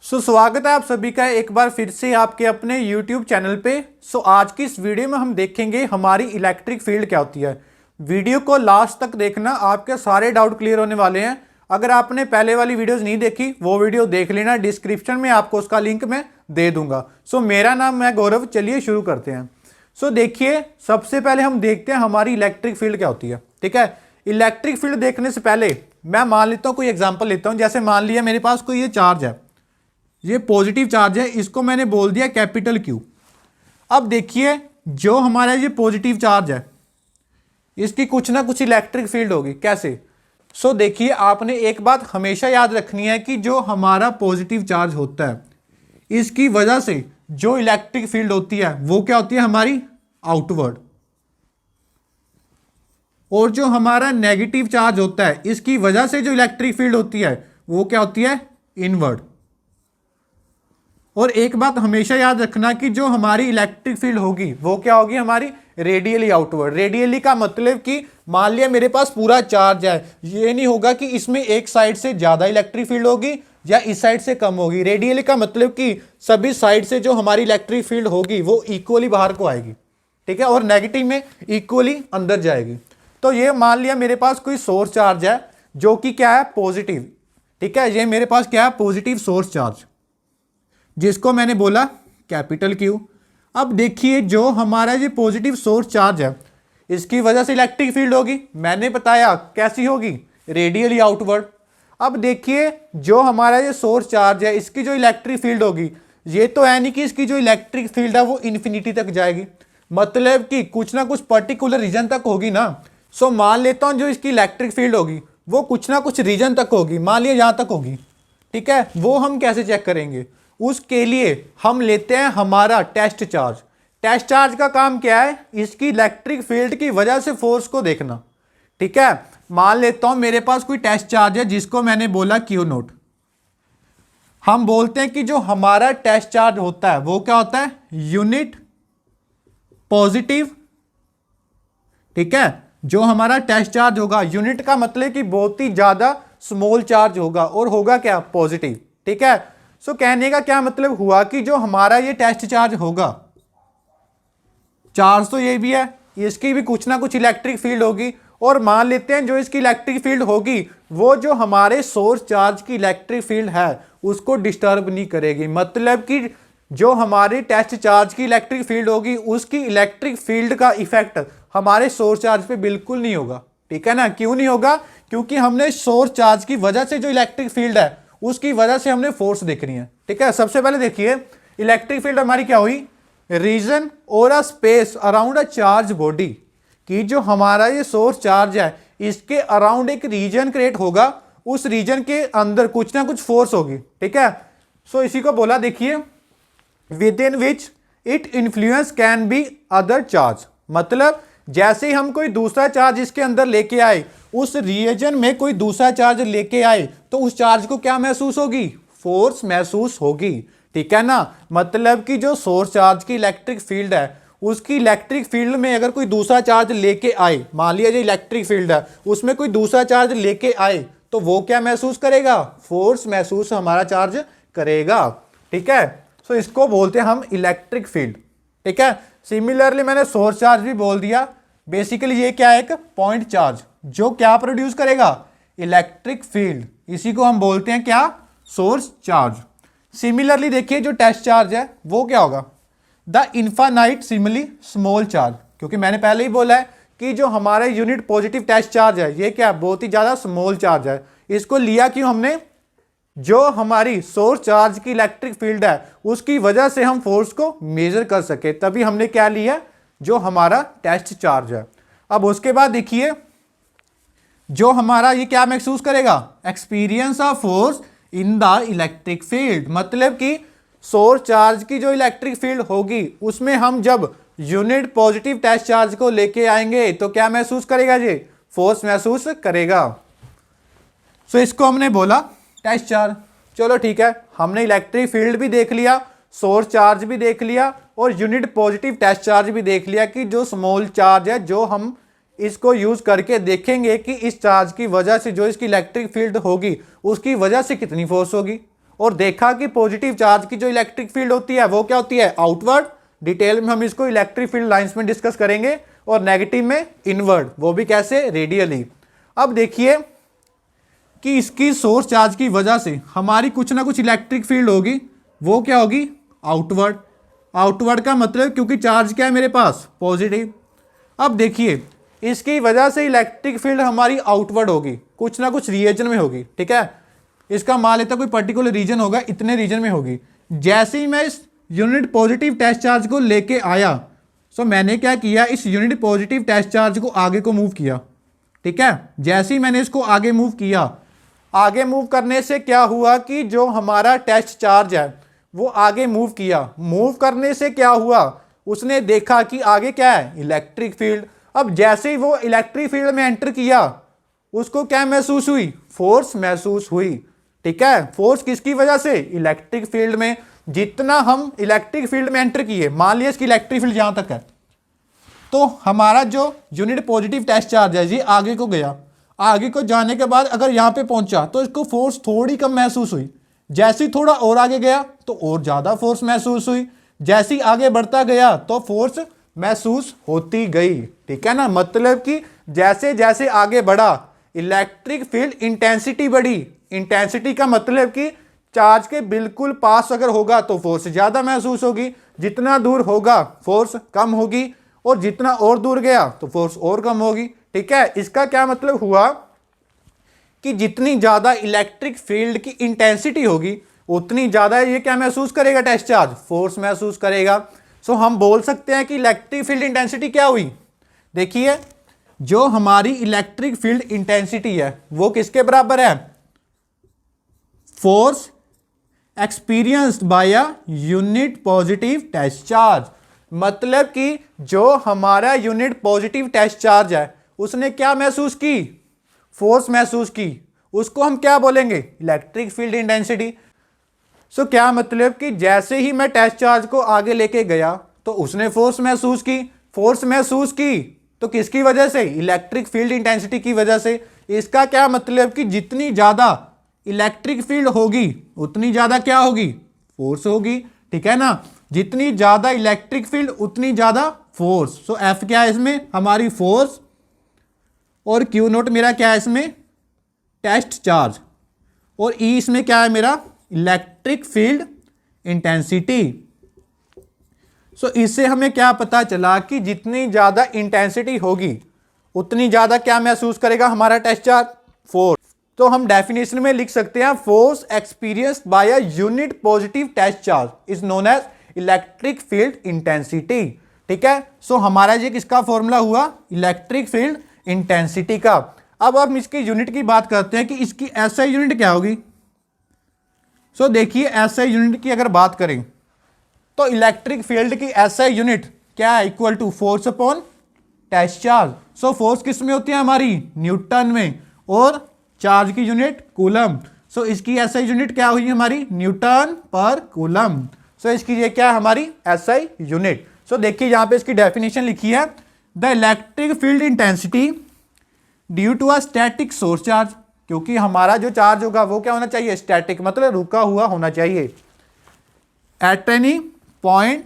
स्वागत है आप सभी का एक बार फिर से आपके अपने YouTube चैनल पे। आज की इस वीडियो में हम देखेंगे हमारी इलेक्ट्रिक फील्ड क्या होती है। वीडियो को लास्ट तक देखना, आपके सारे डाउट क्लियर होने वाले हैं। अगर आपने पहले वाली वीडियोस नहीं देखी वो वीडियो देख लेना, डिस्क्रिप्शन में आपको उसका लिंक मैं दे दूंगा। मेरा नाम है गौरव, चलिए शुरू करते हैं। देखिए, सबसे पहले हम देखते हैं हमारी इलेक्ट्रिक फील्ड क्या होती है। ठीक है, इलेक्ट्रिक फील्ड देखने से पहले मैं मान लेता हूँ, कोई एग्जाम्पल लेता हूँ। जैसे मान लिया मेरे पास कोई ये चार्ज है, ये पॉजिटिव चार्ज है, इसको मैंने बोल दिया कैपिटल क्यू। अब देखिए, जो हमारा ये पॉजिटिव चार्ज है इसकी कुछ ना कुछ इलेक्ट्रिक फील्ड होगी। कैसे? देखिए, आपने एक बात हमेशा याद रखनी है कि जो हमारा पॉजिटिव चार्ज होता है इसकी वजह से जो इलेक्ट्रिक फील्ड होती है वो क्या होती है, हमारी आउटवर्ड। और जो हमारा नेगेटिव चार्ज होता है इसकी वजह से जो इलेक्ट्रिक फील्ड होती है वो क्या होती है, इनवर्ड। और एक बात हमेशा याद रखना कि जो हमारी इलेक्ट्रिक फील्ड होगी वो क्या होगी, हमारी रेडियली आउटवर्ड। रेडियली का मतलब कि मान लिया मेरे पास पूरा चार्ज है, ये नहीं होगा कि इसमें एक साइड से ज्यादा इलेक्ट्रिक फील्ड होगी या इस साइड से कम होगी। रेडियली का मतलब कि सभी साइड से जो हमारी इलेक्ट्रिक फील्ड होगी वो इक्वली बाहर को आएगी। ठीक है, और नेगेटिव में इक्वली अंदर जाएगी। तो ये मान लिया मेरे पास कोई सोर्स चार्ज है जो कि क्या है, पॉजिटिव। ठीक है, ये मेरे पास क्या है, पॉजिटिव सोर्स चार्ज, जिसको मैंने बोला कैपिटल क्यू। अब देखिए, जो हमारा ये पॉजिटिव सोर्स चार्ज है इसकी वजह से इलेक्ट्रिक फील्ड होगी, मैंने बताया कैसी होगी, रेडियली आउटवर्ड। अब देखिए, जो हमारा ये सोर्स चार्ज है इसकी जो इलेक्ट्रिक फील्ड होगी, ये तो है नहीं कि इसकी जो इलेक्ट्रिक फील्ड है वो इन्फिनिटी तक जाएगी, मतलब कि कुछ ना कुछ पर्टिकुलर रीजन तक होगी ना। मान लेता हूं जो इसकी इलेक्ट्रिक फील्ड होगी वो कुछ ना कुछ रीजन तक होगी, मान लिया यहां तक होगी। ठीक है, वो हम कैसे चेक करेंगे, उसके लिए हम लेते हैं हमारा टेस्ट चार्ज। टेस्ट चार्ज का काम क्या है, इसकी इलेक्ट्रिक फील्ड की वजह से फोर्स को देखना। ठीक है, मान लेता हूं मेरे पास कोई टेस्ट चार्ज है जिसको मैंने बोला क्यू नोट। हम बोलते हैं कि जो हमारा टेस्ट चार्ज होता है वो क्या होता है, यूनिट पॉजिटिव। ठीक है, जो हमारा टेस्ट चार्ज होगा, यूनिट का मतलब कि बहुत ही ज्यादा स्मॉल चार्ज होगा और होगा क्या, पॉजिटिव। ठीक है, कहने का क्या मतलब हुआ कि जो हमारा ये टेस्ट चार्ज होगा, चार्ज तो ये भी है, इसकी भी कुछ ना कुछ इलेक्ट्रिक फील्ड होगी। और मान लेते हैं जो इसकी इलेक्ट्रिक फील्ड होगी वो जो हमारे सोर्स चार्ज की इलेक्ट्रिक फील्ड है उसको डिस्टर्ब नहीं करेगी। मतलब कि जो हमारी टेस्ट चार्ज की इलेक्ट्रिक फील्ड होगी उसकी इलेक्ट्रिक फील्ड का इफेक्ट हमारे सोर्स चार्ज पे बिल्कुल नहीं होगा। ठीक है ना, क्यों नहीं होगा, क्योंकि हमने सोर्स चार्ज की वजह से जो इलेक्ट्रिक फील्ड है उसकी वजह से हमने फोर्स देखनी है। ठीक है, सबसे पहले देखिए, इलेक्ट्रिक फील्ड हमारी क्या हुई, रीजन और a space around a charge body. कि जो हमारा ये सोर्स चार्ज है इसके अराउंड एक रीजन क्रिएट होगा, उस रीजन के अंदर कुछ ना कुछ फोर्स होगी। ठीक है, इसी को बोला, देखिए, with in which it influence can be other charge. मतलब जैसे ही हम कोई दूसरा चार्ज इसके अंदर लेके आए, उस रीजन में कोई दूसरा चार्ज लेके आए तो उस चार्ज को क्या महसूस होगी, फोर्स महसूस होगी। ठीक है ना, मतलब कि जो सोर्स चार्ज की इलेक्ट्रिक फील्ड है उसकी इलेक्ट्रिक फील्ड में अगर कोई दूसरा चार्ज लेके आए, मान लिया जो इलेक्ट्रिक फील्ड है उसमें कोई दूसरा चार्ज लेके आए तो वो क्या महसूस करेगा, फोर्स महसूस हमारा चार्ज करेगा। ठीक है, इसको बोलते हैं हम इलेक्ट्रिक फील्ड। ठीक है, सिमिलरली मैंने सोर्स चार्ज भी बोल दिया। बेसिकली ये क्या है, एक पॉइंट चार्ज जो क्या प्रोड्यूस करेगा, इलेक्ट्रिक फील्ड। इसी को हम बोलते हैं क्या, सोर्स चार्ज। सिमिलरली देखिए, जो टेस्ट चार्ज है वो क्या होगा, the infinite simile small charge. क्योंकि मैंने पहले ही बोला है कि जो हमारा यूनिट पॉजिटिव टेस्ट चार्ज है ये क्या, बहुत ही ज्यादा स्मॉल चार्ज है। इसको लिया क्यों हमने, जो हमारी सोर्स चार्ज की इलेक्ट्रिक फील्ड है उसकी वजह से हम फोर्स को मेजर कर सके, तभी हमने क्या लिया, जो हमारा टेस्ट चार्ज है। अब उसके बाद देखिए, जो हमारा ये क्या महसूस करेगा, experience of force in the electric field. मतलब कि सोर्स चार्ज की जो इलेक्ट्रिक फील्ड होगी उसमें हम जब यूनिट पॉजिटिव टेस्ट चार्ज को लेके आएंगे तो क्या महसूस करेगा, ये फोर्स महसूस करेगा। इसको हमने बोला टेस्ट चार्ज। चलो ठीक है, हमने इलेक्ट्रिक फील्ड भी देख लिया, सोर्स चार्ज भी देख लिया और यूनिट पॉजिटिव टेस्ट चार्ज भी देख लिया कि जो स्मॉल चार्ज है जो हम इसको यूज करके देखेंगे कि इस चार्ज की वजह से जो इसकी इलेक्ट्रिक फील्ड होगी उसकी वजह से कितनी फोर्स होगी। और देखा कि पॉजिटिव चार्ज की जो इलेक्ट्रिक फील्ड होती है वो क्या होती है, आउटवर्ड। डिटेल में हम इसको इलेक्ट्रिक फील्ड लाइंस में डिस्कस करेंगे। और नेगेटिव में इनवर्ड, वो भी कैसे, रेडियली। अब देखिए कि इसकी सोर्स चार्ज की वजह से हमारी कुछ ना कुछ इलेक्ट्रिक फील्ड होगी, वो क्या होगी, आउटवर्ड। आउटवर्ड का मतलब क्योंकि चार्ज क्या है मेरे पास, पॉजिटिव। अब देखिए इसकी वजह से इलेक्ट्रिक फील्ड हमारी आउटवर्ड होगी, कुछ ना कुछ रीजन में होगी, ठीक है। इसका मान लेता कोई पर्टिकुलर रीजन होगा, इतने रीजन में होगी। जैसे ही मैं इस यूनिट पॉजिटिव टेस्ट चार्ज को लेके आया, सो मैंने क्या किया, इस यूनिट पॉजिटिव टेस्ट चार्ज को आगे को मूव किया, ठीक है। जैसे ही मैंने इसको आगे मूव किया, आगे मूव करने से क्या हुआ कि जो हमारा टेस्ट चार्ज है वो आगे मूव किया। मूव करने से क्या हुआ, उसने देखा कि आगे क्या है, इलेक्ट्रिक फील्ड। अब जैसे ही वो इलेक्ट्रिक फील्ड में एंटर किया, उसको क्या महसूस हुई, फोर्स महसूस हुई, ठीक है। फोर्स किसकी वजह से, इलेक्ट्रिक फील्ड में। जितना हम इलेक्ट्रिक फील्ड में एंटर किए, मान लिया इसकी इलेक्ट्रिक फील्ड यहां तक है, तो हमारा जो यूनिट पॉजिटिव टेस्ट चार्ज है जी आगे को गया। आगे को जाने के बाद अगर यहां पे पहुंचा तो इसको फोर्स थोड़ी कम महसूस हुई। जैसे ही थोड़ा और आगे गया तो और ज्यादा फोर्स महसूस हुई। जैसे ही आगे बढ़ता गया तो फोर्स महसूस होती गई, ठीक है ना। मतलब कि जैसे जैसे आगे बढ़ा, इलेक्ट्रिक फील्ड इंटेंसिटी बढ़ी। इंटेंसिटी का मतलब कि चार्ज के बिल्कुल पास अगर होगा तो फोर्स ज्यादा महसूस होगी, जितना दूर होगा फोर्स कम होगी, और जितना और दूर गया तो फोर्स और कम होगी, ठीक है। इसका क्या मतलब हुआ कि जितनी ज्यादा इलेक्ट्रिक फील्ड की इंटेंसिटी होगी, उतनी ज्यादा ये क्या महसूस करेगा, टेस्ट चार्ज फोर्स महसूस करेगा। सो हम बोल सकते हैं कि इलेक्ट्रिक फील्ड इंटेंसिटी क्या हुई। देखिए जो हमारी इलेक्ट्रिक फील्ड इंटेंसिटी है वो किसके बराबर है, force experienced by a unit positive test charge. मतलब कि जो हमारा यूनिट पॉजिटिव टेस्ट चार्ज है उसने क्या महसूस की, फोर्स महसूस की, उसको हम क्या बोलेंगे, इलेक्ट्रिक फील्ड इंटेंसिटी। सो क्या मतलब कि जैसे ही मैं टेस्ट चार्ज को आगे लेके गया तो उसने फोर्स महसूस की। फोर्स महसूस की तो किसकी वजह से, इलेक्ट्रिक फील्ड इंटेंसिटी की वजह से। इसका क्या मतलब कि जितनी ज्यादा इलेक्ट्रिक फील्ड होगी उतनी ज्यादा क्या होगी, फोर्स होगी, ठीक है ना। जितनी ज्यादा इलेक्ट्रिक फील्ड उतनी ज्यादा फोर्स। सो एफ क्या है इसमें, हमारी फोर्स, और क्यू नोट मेरा क्या है इसमें, टेस्ट चार्ज, और ई इसमें क्या है मेरा, इलेक्ट्रिक फील्ड इंटेंसिटी। सो इससे हमें क्या पता चला कि जितनी ज्यादा इंटेंसिटी होगी उतनी ज्यादा क्या महसूस करेगा हमारा टेस्ट चार्ज, फोर्स। तो हम डेफिनेशन में लिख सकते हैं, force experienced by a unit positive test charge is known as electric field intensity, ठीक है। सो हमारा ये किसका फॉर्मूला हुआ, इलेक्ट्रिक फील्ड इंटेंसिटी का। अब हम इसकी यूनिट की बात करते हैं कि इसकी एसआई यूनिट क्या होगी। सो देखिए एसआई यूनिट की अगर बात करें तो इलेक्ट्रिक फील्ड की एसआई यूनिट क्या है, equal to force upon test charge. So force किस में होती है हमारी, न्यूटन में, और चार्ज की यूनिट कूलम। सो इसकी एसआई यूनिट क्या हुई हमारी, न्यूटन पर कूलम। सो इसकी ये क्या है हमारी एसआई यूनिट। सो देखिए यहां पे इसकी डेफिनेशन लिखी है, the electric field intensity due to a static source charge. क्योंकि हमारा जो चार्ज होगा वो क्या होना चाहिए, स्टैटिक, मतलब रुका हुआ होना चाहिए। At any point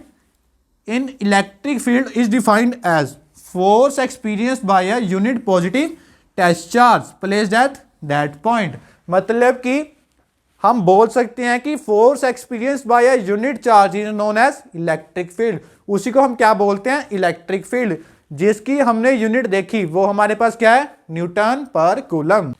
in electric field is defined as force experienced by a unit positive test charge placed at that point. मतलब कि हम बोल सकते हैं कि force experienced by a unit charge is known as electric field. उसी को हम क्या बोलते हैं, इलेक्ट्रिक फील्ड। जिसकी हमने यूनिट देखी वो हमारे पास क्या है, न्यूटन पर कूलम।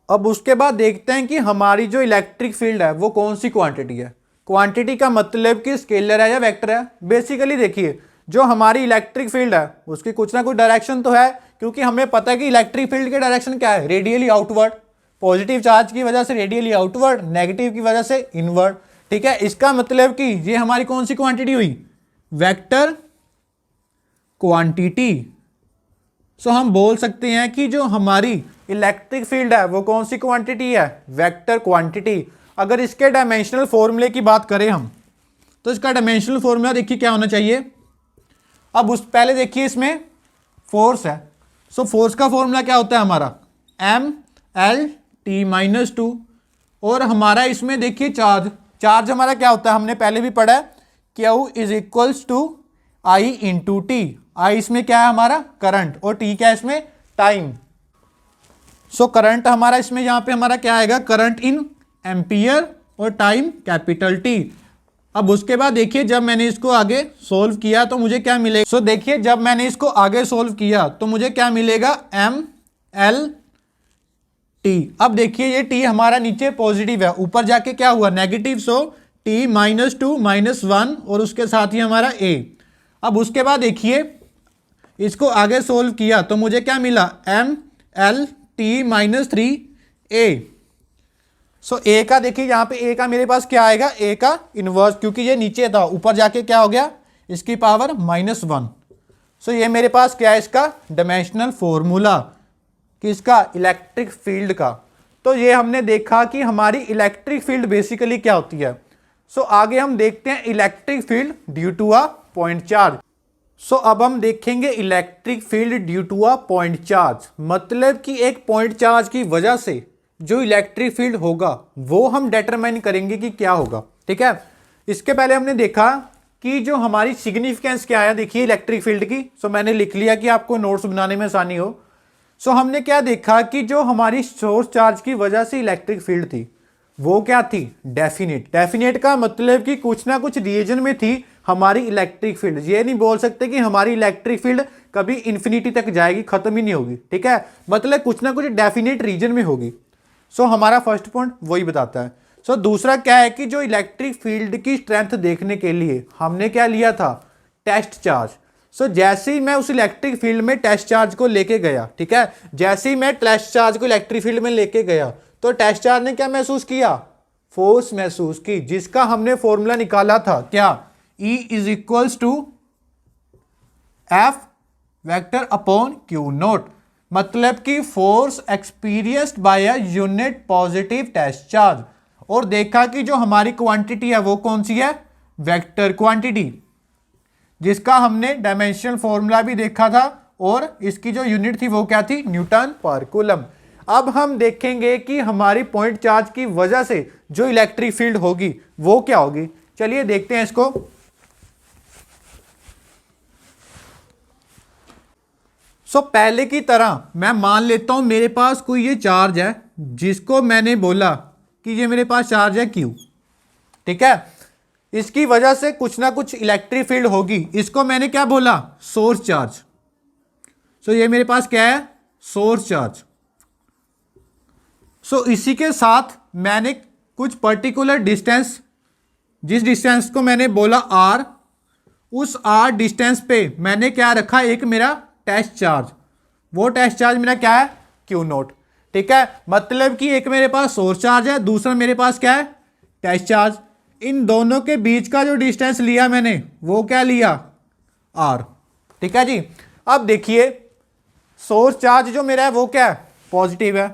अब उसके बाद देखते हैं कि हमारी जो इलेक्ट्रिक फील्ड है वो कौन सी क्वांटिटी है। क्वांटिटी का मतलब कि स्केलर है या वेक्टर है। बेसिकली देखिए जो हमारी इलेक्ट्रिक फील्ड है उसकी कुछ ना कुछ डायरेक्शन तो है, क्योंकि हमें पता है कि इलेक्ट्रिक फील्ड की डायरेक्शन क्या है, रेडियली आउटवर्ड। पॉजिटिव चार्ज की वजह से रेडियली आउटवर्ड, नेगेटिव की वजह से इनवर्ड, ठीक है। इसका मतलब कि ये हमारी कौन सी क्वांटिटी हुई, वेक्टर क्वांटिटी। सो हम बोल सकते हैं कि जो हमारी इलेक्ट्रिक फील्ड है वो कौन सी क्वांटिटी है, वेक्टर क्वांटिटी। अगर इसके डायमेंशनल फॉर्मूले की बात करें हम, तो इसका डायमेंशनल फॉर्मूला देखिए क्या होना चाहिए। अब उस पहले देखिए इसमें फोर्स है, सो फोर्स का फॉर्मूला क्या होता है हमारा, M L T minus two. और हमारा इसमें देखिए चार्ज, चार्ज हमारा क्या होता है, हमने पहले भी पढ़ा है, Q is equals to I into T. I इसमें क्या है हमारा करंट, और टी क्या है इसमें टाइम। सो करंट हमारा इसमें यहाँ पे हमारा क्या आएगा, करंट इन एम्पियर, और टाइम कैपिटल टी। अब उसके बाद देखिए जब मैंने इसको आगे सोल्व किया तो मुझे क्या मिलेगा। सो देखिए जब मैंने इसको आगे सोल्व किया तो मुझे क्या मिलेगा, एम एल टी। अब देखिए ये टी हमारा नीचे पॉजिटिव है, ऊपर जाके क्या हुआ नेगेटिव, सो टी -2 -1 और उसके साथ ही हमारा ए। अब उसके बाद देखिए इसको आगे सोल्व किया तो मुझे क्या मिला, एम एल टी -3 ए। सो ए का देखिए यहाँ पे ए का मेरे पास क्या आएगा, ए का इनवर्स, क्योंकि ये नीचे था ऊपर जाके क्या हो गया इसकी पावर -1। सो ये मेरे पास क्या है इसका डायमेंशनल फॉर्मूला किसका, इलेक्ट्रिक फील्ड का। तो ये हमने देखा कि हमारी इलेक्ट्रिक फील्ड बेसिकली क्या होती है। सो आगे हम देखते हैं electric field due to a point charge. So अब हम देखेंगे electric field due to a point charge, मतलब कि एक पॉइंट चार्ज की वजह से जो इलेक्ट्रिक फील्ड होगा वो हम डिटरमाइन करेंगे कि क्या होगा। ठीक है, इसके पहले हमने देखा कि जो हमारी सिग्निफिकेंस क्या है देखिए इलेक्ट्रिक फील्ड की। सो मैंने लिख लिया कि आपको नोट्स बनाने में आसानी हो। सो हमने क्या देखा कि जो हमारी सोर्स चार्ज की वजह से इलेक्ट्रिक फील्ड थी वो क्या थी, डेफिनेट। डेफिनेट का मतलब कि कुछ ना कुछ रीजन में थी हमारी इलेक्ट्रिक फील्ड। ये नहीं बोल सकते कि हमारी इलेक्ट्रिक फील्ड कभी इन्फिनिटी तक जाएगी, खत्म ही नहीं होगी। ठीक है, मतलब कुछ ना कुछ डेफिनेट रीजन में होगी। सो हमारा फर्स्ट पॉइंट वही बताता है। सो दूसरा क्या है कि जो इलेक्ट्रिक फील्ड की स्ट्रेंथ देखने के लिए हमने क्या लिया था, टेस्ट चार्ज। सो जैसे ही मैं उस इलेक्ट्रिक फील्ड में टेस्ट चार्ज को लेके गया, ठीक है, जैसे ही मैं टेस्ट चार्ज को इलेक्ट्रिक फील्ड में लेके गया तो टेस्ट चार्ज ने क्या महसूस किया, फोर्स महसूस की, जिसका हमने फॉर्मूला निकाला था क्या, E is equals to F vector upon Q naught, मतलब कि force experienced by a unit positive test charge. और देखा कि जो हमारी क्वांटिटी है वो कौन सी है, वेक्टर क्वांटिटी, जिसका हमने डायमेंशनल फॉर्मूला भी देखा था, और इसकी जो यूनिट थी वो क्या थी, न्यूटन पर कूलम। अब हम देखेंगे कि हमारी पॉइंट चार्ज की वजह से जो इलेक्ट्रिक फील्ड होगी वो क्या होगी। चलिए देखते हैं इसको। सो पहले की तरह मैं मान लेता हूं मेरे पास कोई ये चार्ज है जिसको मैंने बोला कि ये मेरे पास चार्ज है Q। ठीक है, इसकी वजह से कुछ ना कुछ इलेक्ट्रिक फील्ड होगी, इसको मैंने क्या बोला, सोर्स चार्ज। सो ये मेरे पास क्या है, सोर्स चार्ज। सो इसी के साथ मैंने कुछ पर्टिकुलर डिस्टेंस, जिस डिस्टेंस को मैंने बोला R, उस R डिस्टेंस पे मैंने क्या रखा, एक मेरा टेस्ट चार्ज। वो टेस्ट चार्ज मेरा क्या है, Q नोट। ठीक है, मतलब कि एक मेरे पास सोर्स चार्ज है, दूसरा मेरे पास क्या है, टेस्ट चार्ज। इन दोनों के बीच का जो डिस्टेंस लिया मैंने वो क्या लिया, R। ठीक है जी, अब देखिए सोर्स चार्ज जो मेरा है वो क्या है, पॉजिटिव है।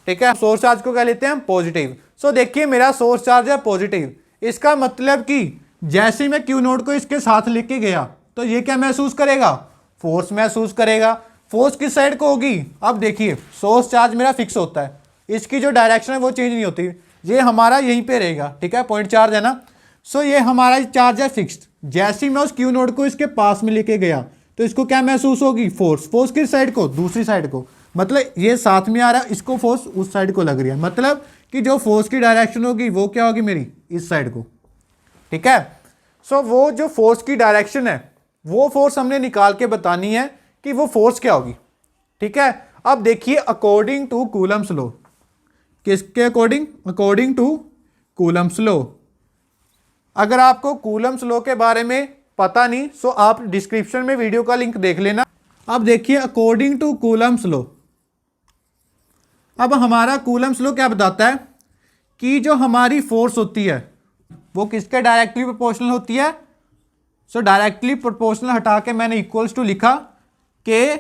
ठीक है, सोर्स चार्ज को क्या लेते हैं, पॉजिटिव। सो देखिए मेरा सोर्स चार्ज है पॉजिटिव, इसका मतलब कि जैसे ही मैं Q नोट को इसके साथ लेके गया तो ये क्या महसूस करेगा, फोर्स महसूस करेगा। फोर्स किस साइड को होगी, अब देखिए सोर्स चार्ज मेरा फिक्स होता है, इसकी जो डायरेक्शन है वो चेंज नहीं होती, ये हमारा यहीं पे रहेगा। ठीक है, पॉइंट चार्ज है ना। सो ये हमारा चार्ज है फिक्स्ड। जैसे ही मैं उस Q नोट को इसके पास में लेके गया तो इसको क्या महसूस होगी, फोर्स। फोर्स किस साइड को, दूसरी साइड को, मतलब ये साथ में आ रहा है, इसको फोर्स उस साइड को लग रही है, मतलब कि जो फोर्स की डायरेक्शन होगी वो क्या होगी मेरी, इस साइड को। ठीक है, सो वो जो फोर्स की डायरेक्शन है वो फोर्स हमने निकाल के बतानी है कि वो फोर्स क्या होगी। ठीक है, अब देखिए अकॉर्डिंग टू कूलम्स लॉ, किसके according, according to Coulomb's law. अगर आपको कूलम्स लॉ के बारे में पता नहीं सो आप डिस्क्रिप्शन में वीडियो का लिंक देख लेना। अब देखिए अकॉर्डिंग टू कूलम्स लॉ, अब हमारा कूलम्स लॉ क्या बताता है कि जो हमारी फोर्स होती है वो किसके डायरेक्टली प्रोपोर्शनल होती है। सो डायरेक्टली प्रोपोर्शनल हटा के मैंने इक्वल्स टू लिखा के,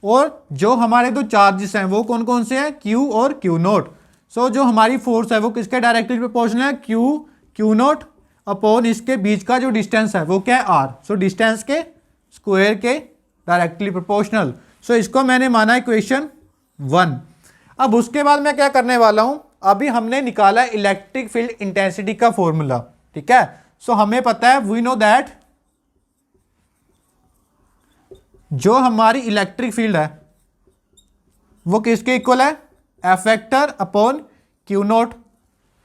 और जो हमारे दो चार्जेस हैं वो कौन कौन से हैं, Q और Q नोट। सो जो हमारी फोर्स है वो किसके डायरेक्टली प्रोपोर्शनल है, Q नोट अपॉन इसके बीच का जो डिस्टेंस है वो क्या है, R। सो डिस्टेंस के स्क्वायर के डायरेक्टली प्रोपोर्शनल। सो इसको मैंने माना इक्वेशन 1। अब उसके बाद मैं क्या करने वाला हूं, अभी हमने निकाला इलेक्ट्रिक फील्ड इंटेंसिटी का फॉर्मूला, ठीक है। सो हमें पता है, वी नो दैट जो हमारी इलेक्ट्रिक फील्ड है वो किसके इक्वल है, F vector upon Q naught.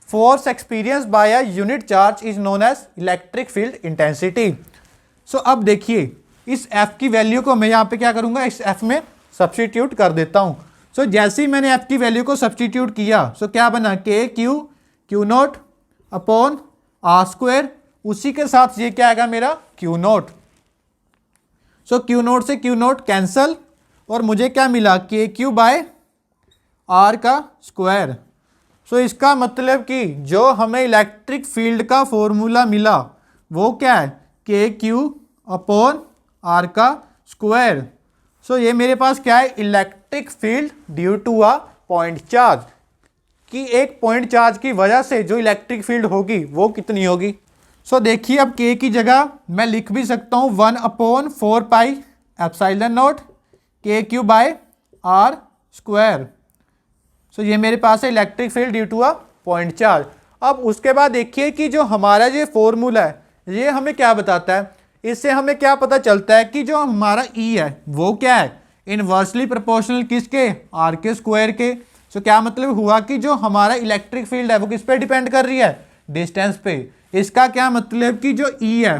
Force experience by a unit charge is known as electric field intensity. So अब देखिए इस एफ की वैल्यू को मैं यहाँ पे क्या करूंगा, इस एफ में सब्स्टिट्यूट कर देता हूं। सो जैसे ही मैंने एफ की वैल्यू को सब्स्टिट्यूट किया, सो क्या बना, K Q naught upon R square, उसी के साथ ये क्या आएगा मेरा Q naught. So Q naught से क्यू नोट कैंसल और मुझे क्या मिला, के क्यू बाय आर का स्क्वायर। सो इसका मतलब कि जो हमें इलेक्ट्रिक फील्ड का फॉर्मूला मिला वो क्या है, के क्यू अपॉन आर का स्क्वायर। सो ये मेरे पास क्या है, electric field due to a point charge, कि एक पॉइंट चार्ज की वजह से जो इलेक्ट्रिक फील्ड होगी वो कितनी होगी। सो देखिए अब के की जगह मैं लिख भी सकता हूँ 1/4 epsilon naught K Q by R square. So ये मेरे पास है electric field due to a point charge. अब उसके बाद देखिए कि जो हमारा ये फॉर्मूला है ये हमें क्या बताता है, इससे हमें क्या पता चलता है कि जो हमारा ई है वो क्या है, इनवर्सली प्रोपोर्शनल किसके, आर के स्क्वायर के। सो क्या मतलब हुआ कि जो हमारा इलेक्ट्रिक फील्ड है वो किस पे डिपेंड कर रही है, डिस्टेंस पे। इसका क्या मतलब कि जो ई है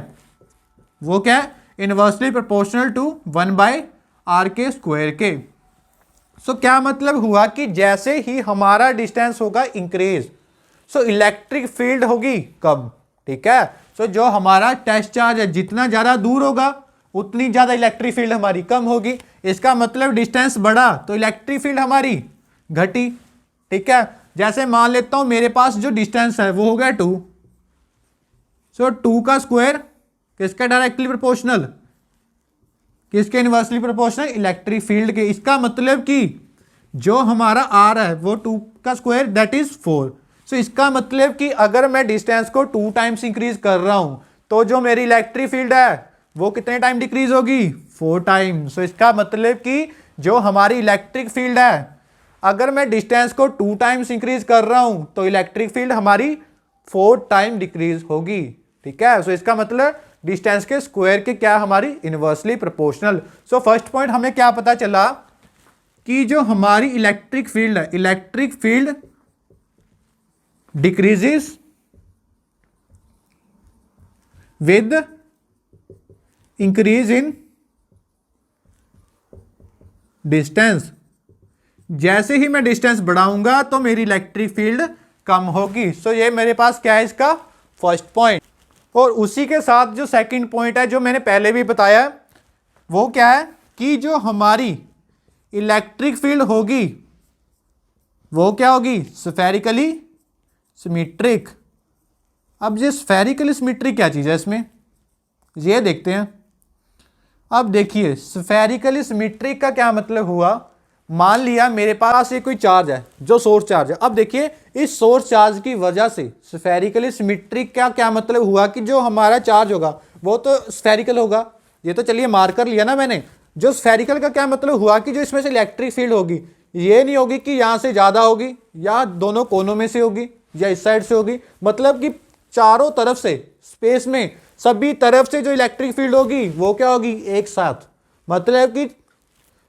वो क्या है, इनवर्सली प्रोपोर्शनल टू 1/r के स्क्वायर के। सो क्या मतलब हुआ कि जैसे ही हमारा डिस्टेंस होगा इंक्रीज, सो इलेक्ट्रिक फील्ड होगी कम, ठीक है। सो जो हमारा टेस्ट चार्ज है जितना ज़्यादा दूर होगा उतनी ज़्यादा इलेक्ट्रिक फील्ड हमारी कम होगी। इसका मतलब डिस्टेंस बढ़ा तो इलेक्ट्रिक फील्ड हमारी घटी, ठीक है। जैसे मान लेता हूँ मेरे पास जो डिस्टेंस है वो हो गया 2, सो 2 का स्क्वायर किसका डायरेक्टली प्रोपोर्शनल, किसके इनवर्सली प्रोपोर्शनल, इलेक्ट्रिक फील्ड के। इसका मतलब कि जो हमारा आर है वो 2 का स्क्वायर दैट इज 4। सो इसका मतलब कि अगर मैं डिस्टेंस को 2 टाइम्स इंक्रीज कर रहा हूं तो जो मेरी इलेक्ट्रिक फील्ड है वो कितने टाइम डिक्रीज होगी, 4 टाइम। सो इसका मतलब कि जो हमारी इलेक्ट्रिक फील्ड है अगर मैं डिस्टेंस को 2 टाइम्स इंक्रीज कर रहा हूं तो इलेक्ट्रिक फील्ड हमारी 4 टाइम डिक्रीज होगी, ठीक है। सो इसका मतलब डिस्टेंस के स्क्वायर के क्या हमारी inversely proportional. So first point हमें क्या पता चला कि जो हमारी इलेक्ट्रिक फील्ड है, electric field decreases with increase in distance. जैसे ही मैं डिस्टेंस बढ़ाऊंगा तो मेरी इलेक्ट्रिक फील्ड कम होगी। सो ये मेरे पास क्या है, इसका फर्स्ट पॉइंट। और उसी के साथ जो सेकंड पॉइंट है जो मैंने पहले भी बताया वो क्या है कि जो हमारी इलेक्ट्रिक फील्ड होगी वो क्या होगी, स्फेरिकली सिमेट्रिक। अब ये स्फेरिकली सिमेट्रिक क्या चीज़ है इसमें, ये देखते हैं। अब देखिए स्फेरिकली सिमेट्रिक का क्या मतलब हुआ, मान लिया मेरे पास ये कोई चार्ज है जो सोर्स चार्ज है। अब देखिए इस सोर्स चार्ज की वजह से स्फेरिकली सिमेट्रिक का क्या मतलब हुआ कि जो हमारा चार्ज होगा वो तो स्फेरिकल होगा। ये तो चलिए मार्क कर लिया ना मैंने। जो स्फेरिकल का क्या मतलब हुआ कि जो इसमें से इलेक्ट्रिक फील्ड होगी ये नहीं होगी कि यहाँ से ज़्यादा होगी या दोनों कोनों में से होगी या इस साइड से होगी, मतलब कि चारों तरफ से स्पेस में सभी तरफ से जो इलेक्ट्रिक फील्ड होगी वो क्या होगी, एक साथ। मतलब कि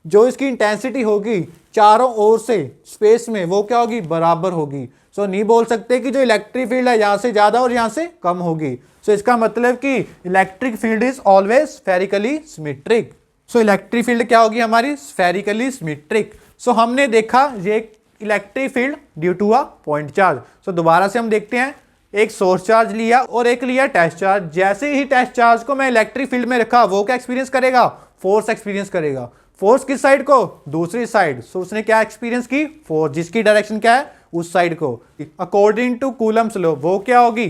जो इसकी इंटेंसिटी होगी चारों ओर से स्पेस में वो क्या होगी, बराबर होगी। सो नहीं बोल सकते कि जो इलेक्ट्रिक फील्ड है यहाँ से ज़्यादा और यहाँ से कम होगी। सो इसका मतलब कि electric field is always spherically symmetric. So electric field क्या होगी हमारी, स्फेरिकली सिमेट्रिक। सो हमने देखा ये electric field due to a point charge. So दोबारा से हम देखते हैं, एक सोर्स चार्ज लिया और एक लिया टेस्ट चार्ज। जैसे ही टेस्ट चार्ज को मैं इलेक्ट्रिक फील्ड में रखा वो क्या एक्सपीरियंस करेगा, फोर्स एक्सपीरियंस करेगा। फोर्स किस साइड को, दूसरी साइड। सो उसने क्या एक्सपीरियंस की, फोर्स जिसकी डायरेक्शन क्या है उस साइड को। अकॉर्डिंग टू कूलम्स लॉ वो क्या होगी,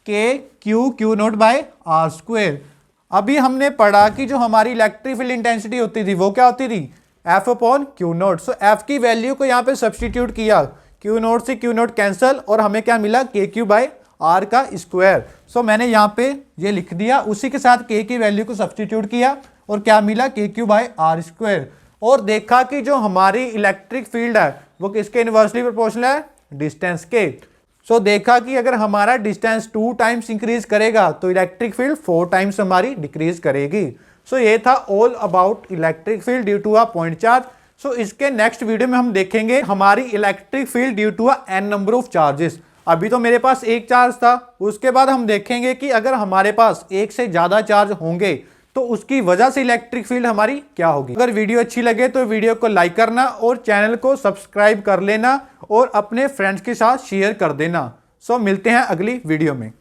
K Q naught by R square. अभी हमने पढ़ा कि जो हमारी इलेक्ट्रिक फील्ड इंटेंसिटी होती थी वो क्या होती थी, F upon Q not. So F की वैल्यू को यहाँ पे सब्सटीट्यूट किया, क्यू नॉट से क्यू नॉट कैंसल और हमें क्या मिला, के क्यू बाय आर का स्क्वायर। सो मैंने यहाँ पे ये लिख दिया, उसी के साथ के की वैल्यू को सब्सटीट्यूट किया और क्या मिला, K Q by R square. और देखा कि जो हमारी इलेक्ट्रिक फील्ड है वो किसके इनवर्सली प्रोपोर्शनल है, डिस्टेंस के। सो देखा कि अगर हमारा डिस्टेंस 2 टाइम्स इंक्रीज करेगा तो इलेक्ट्रिक फील्ड 4 टाइम्स हमारी डिक्रीज करेगी। सो ये था all about electric field due to a point charge. So इसके नेक्स्ट वीडियो में हम देखेंगे हमारी electric field due to a n number of charges. अभी तो मेरे पास एक चार्ज था, उसके बाद हम देखेंगे कि अगर हमारे पास एक से ज्यादा चार्ज होंगे तो उसकी वजह से इलेक्ट्रिक फील्ड हमारी क्या होगी। अगर वीडियो अच्छी लगे तो वीडियो को लाइक करना और चैनल को सब्सक्राइब कर लेना और अपने फ्रेंड्स के साथ शेयर कर देना। सो मिलते हैं अगली वीडियो में।